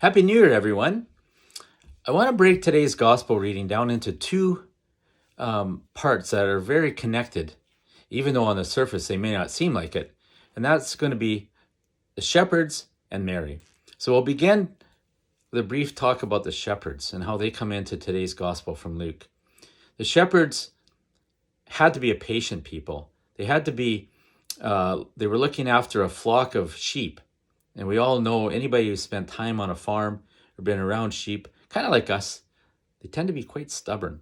Happy New Year, everyone. I want to break today's gospel reading down into two parts that are very connected, even though on the surface they may not seem like it. And that's going to be the shepherds and Mary. So we'll begin with a brief talk about the shepherds and how they come into today's gospel from Luke. The shepherds had to be a patient people. They had to be, they were looking after a flock of sheep. And we all know anybody who's spent time on a farm or been around sheep, kind of like us, they tend to be quite stubborn.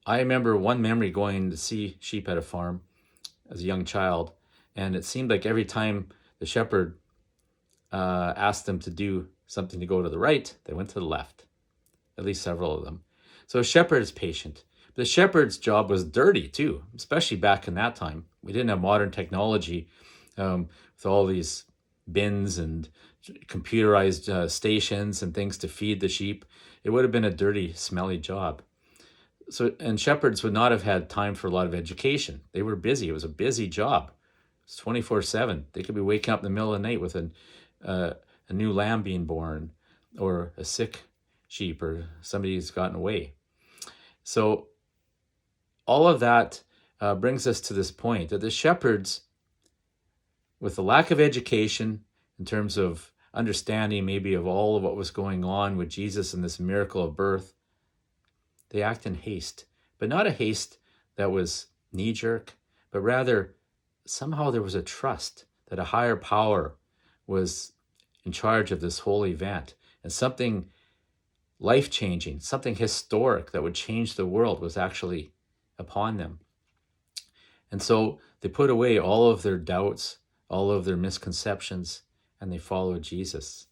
I remember one memory going to see sheep at a farm as a young child, and it seemed like every time the shepherd asked them to do something to go to the right, they went to the left, at least several of them. So a shepherd is patient. The shepherd's job was dirty too, especially back in that time. We didn't have modern technology with all these bins and computerized stations and things to feed the sheep. It would have been a dirty, smelly job. And shepherds would not have had time for a lot of education. They were busy. It was a busy job. It's 24/7. They could be waking up in the middle of the night with a new lamb being born, or a sick sheep, or somebody who's gotten away. So all of that brings us to this point that the shepherds, with the lack of education in terms of understanding maybe of all of what was going on with Jesus and this miracle of birth, they act in haste, but not a haste that was knee-jerk, but rather somehow there was a trust that a higher power was in charge of this whole event, and something life-changing, something historic that would change the world was actually upon them. And so they put away all of their doubts, all of their misconceptions, and they followed Jesus.